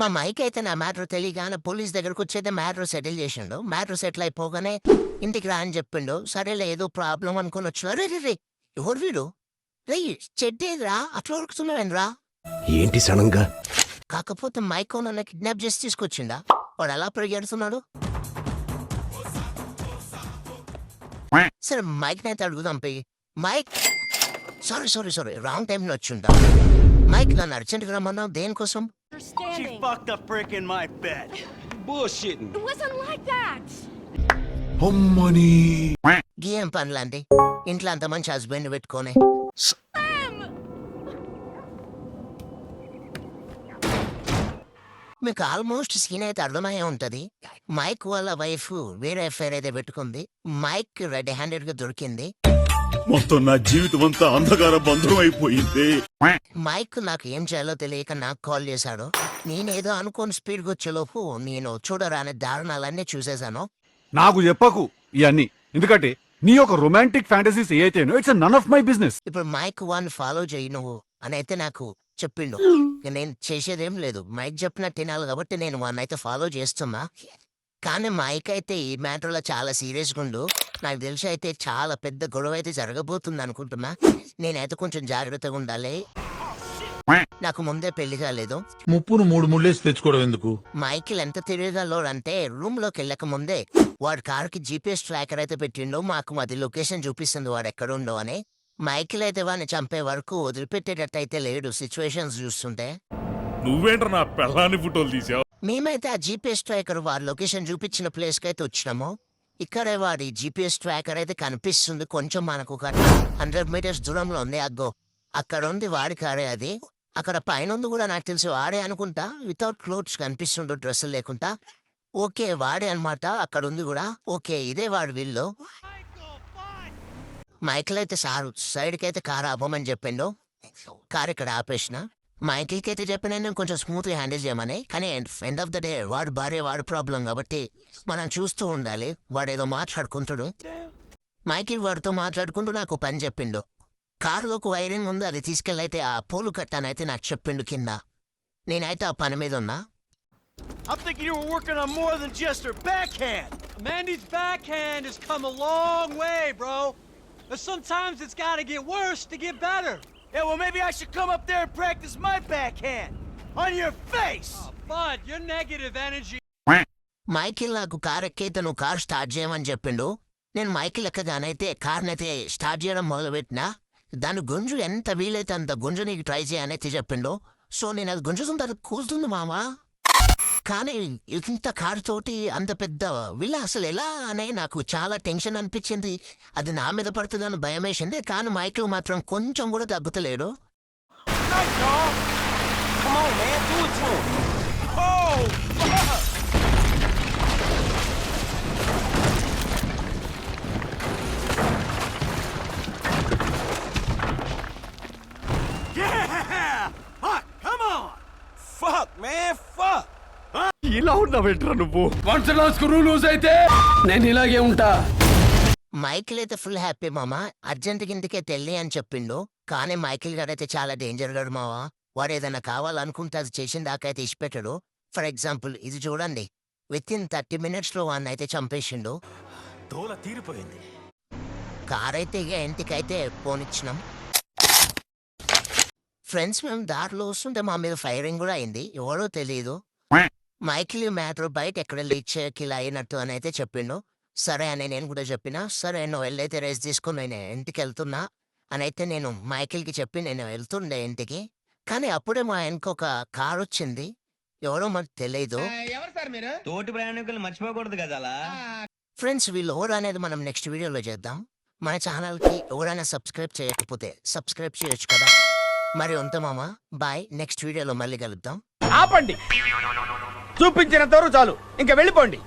మా మైక్ అయితే నా మ్యాటర్ తెలియగానే పోలీస్ దగ్గరకు వచ్చేది మ్యాటర్ సెటిల్ చేసిండు. మ్యాటర్ సెటిల్ అయిపోగానే ఇంటికి రా అని చెప్పిండు. సరేలే ఏదో ప్రాబ్లం అనుకుని వచ్చిన రే రే రే ఎవరు వీడు రే చెడ్డేదిరా అట్లా ఉరుకుతున్నావేంద్రా. ఏంటి సడన్గా? కాకపోతే మైక్ నన్ను కిడ్నాప్ చేసి తీసుకొచ్చిండా. వాడు ఎలా పరిగెడుతున్నాడు. సరే మైక్ నైతే అడుగుదాం పోయి. మైక్ సారీ రాంగ్ టైంలో వచ్చిండా. మైక్ నన్ను అర్జెంట్గా రమ్మన్నావు దేనికోసం? She fucked a brick in my bed. Bullshitting. It wasn't like that. అమ్మని గేమ్ పనులండి ఇంట్లో అంత మంచి హస్బెండ్ పెట్టుకొని. మీకు ఆల్మోస్ట్ సీన్ అయితే అర్థమయ్యే ఉంటది. మైక్ వాళ్ళ వైఫ్ వేరే ఎఫ్ఐఆర్ అయితే పెట్టుకుంది. మైక్ రెడ్ హ్యాండెడ్ గా దొరికింది. మొత్తం నా జీవితం అంతా అంధకార బంధం అయిపోయింది. మైక్ నాకు ఏం చేయాలో తెలియక నాకు కాల్ చేశాడు. నేనేదో అనుకోని స్పీడ్గా వచ్చేలోపు నేను చూడరాని దారుణాలన్నీ చూసేశాను. నాకు చెప్పకు ఇవన్నీ, ఎందుకంటే నీ యొక్క రొమాంటిక్ ఫ్యాంటసీస్ ఏ అయితేనో it's none of my business. ఇప్పుడు మైక్ వన్ ఫాలో చేయి నువ్వు అని అయితే నాకు చెప్పిండు. ఇక నేను చేసేదేం లేదు, మైక్ చెప్పినట్టు తినాలి కాబట్టి నేను వన్ అయితే ఫాలో చేస్తున్నా. కానీ మైక్ అయితే ఈ మ్యాటర్లో చాలా సీరియస్గా ఉండు. నాకు తెలిసి అయితే చాలా పెద్ద గొడవ అయితే జరగబోతుంది అనుకుంటున్నా. నేనైతే కొంచెం జాగ్రత్తగా ఉండాలి. నాకు ముందే పెళ్లి కాలేదు. ముప్పును 3 ముళ్ళేసి తెచ్చుకోవడం ఎందుకు? మైకిల్ ఎంత తిరగలోడు అంటే రూమ్ లోకి వెళ్ళక ముందే వాడి కారుకి జీపీఎస్ ట్రాకర్ అయితే పెట్టిండో మాకు అది లొకేషన్ చూపిస్తుంది వాడు ఎక్కడుండో అని. మైకిల్ అయితే వాడిని చంపే వరకు వదిలిపెట్టేటట్టు అయితే లేడు సిచ్యువేషన్స్ చూస్తుంటే. నువ్వేంట్రా నా పెళ్ళాన్ని ఫోటోలు తీసావు? మేమైతే ఆ జీపీఎస్ ట్రాకర్ వాడి లొకేషన్ చూపించిన ప్లేస్ కి అయితే వచ్చినాము. ఇక్కడే వాడి జీపీఎస్ ట్రాకర్ అయితే కనిపిస్తుంది. కొంచెం మనకు ఒక 100 మీటర్స్ దూరంలో ఉంది. అగ్గో అక్కడ ఉంది వాడి కారే అది. అక్కడ పైన ఉంది కూడా నాకు తెలిసి వాడే అనుకుంటా. వితౌట్ క్లోత్స్ కనిపిస్తుండో డ్రెస్సులు లేకుండా. ఓకే వాడే అనమాట. అక్కడ ఉంది కూడా. ఓకే ఇదే వాడి వీళ్ళు. మైకిల్ అయితే సారు సైడ్కి అయితే కారు ఆపమని చెప్పిండు. కారు ఇక్కడ ఆపేసిన. మైకిల్కి అయితే చెప్పిన నేను కొంచెం స్మూత్గా హ్యాండిల్ చేయమని. కానీ ఎండ్ ఆఫ్ ద డే వాడు భార్య వాడు ప్రాబ్లం కాబట్టి మనం చూస్తూ ఉండాలి. వాడు ఏదో మాట్లాడుకుంటాడు. మైకిల్ వాడితో మాట్లాడుకుంటూ నాకు పని చెప్పిండు. కారులోకి వైరింగ్ ఉంది, అది తీసుకెళ్ళైతే ఆ పోలు కట్టానైతే నాకు చెప్పిండు కింద. నేనైతే ఆ పని మీద ఉన్నా. I'm thinking you were working on more than just her backhand. Mandy's backhand has come a long way, bro. But sometimes it's gotta get worse to get better. Yeah, well, maybe I should come up there and practice my backhand. On your face! Oh, Bud, your negative energy. Michael నాకు car ఎక్కైతే నువ్వు car start చేయమని చెప్పిండు. నేను Michael ఎక్కగానైతే కార్నైతే start చేయడం మొదలుపెట్టినా. దాని గుంజు ఎంత వీలైతే అంత గుంజు నీకు ట్రై చేయనైతే చెప్పిండు. సో నేను అది గుంజుతుంది, అది కూస్తుంది మామా. కానీ ఇంత కారు తోటి అంత పెద్ద వీళ్ళ అసలు ఎలా అనే నాకు చాలా టెన్షన్ అనిపించింది. అది నా మీద పడుతుందని భయం వేసింది. కానీ మైకిల్ మాత్రం కొంచెం కూడా తగ్గుతలేడు. Nice, dog! Come on, man, do it to him! Oh, fuck! Yeah! Fuck, come on! Fuck, man, fuck! ఇలా ఉన్నావేంట్రా నువ్వు? అయితే నేను ఇలాగే ఉంటా. మైకిల్ అయితే ఫుల్ హ్యాపీ మామా. అర్జెంట్కి ఇంటికే తెల్లి అని చెప్పిండు. కానీ మైకిల్ గారైతే చాలా డేంజర్ గారు మావా. వాడు ఏదైనా కావాలనుకుంటే అది చేసిన దాకా అయితే ఇచ్చిపెట్టాడు. ఫర్ ఎగ్జాంపుల్ ఇది చూడండి, విత్-ఇన్ 30 minutesలో వాడిని అయితే చంపేసిండు. తోల తీరిపోయింది. కార్ అయితే ఇక ఇంటికైతే పోనిచ్చినాం. ఫ్రెండ్స్ మేము దారిలో వస్తుంటే మా మీద ఫైరింగ్ కూడా అయింది. ఎవరో తెలియదు. మైకిల్ మ్యాటర్ బయట ఎక్కడ లీక్ చేయకి ఇలా అయినట్టు అని అయితే చెప్పిండు. సరే అని నేను కూడా చెప్పినా. సరే నువ్వు వెళ్ళైతే రెస్ట్ తీసుకుని నేను ఇంటికి వెళ్తున్నా అని అయితే నేను మైకిల్కి చెప్పి నేను వెళ్తుండే ఇంటికి. కానీ అప్పుడే మా వెనక ఒక కార్ వచ్చింది. ఎవరో మనకు తెలియదు. తోటి ప్రయాణికులు మర్చిపోకూడదు కదా అలా. ఫ్రెండ్స్ వీళ్ళు ఎవరు అనేది మనం నెక్స్ట్ వీడియోలో చేద్దాం. మన ఛానల్కి ఎవరైనా సబ్స్క్రైబ్ చేయకపోతే సబ్స్క్రైబ్ చేయొచ్చు కదా. మరి ఉంటామా, బాయ్. నెక్స్ట్ వీడియోలో మళ్ళీ కలుద్దాం. ఆపండి, చూపించినంత వరకు చాలు, ఇంకా వెళ్ళిపోండి.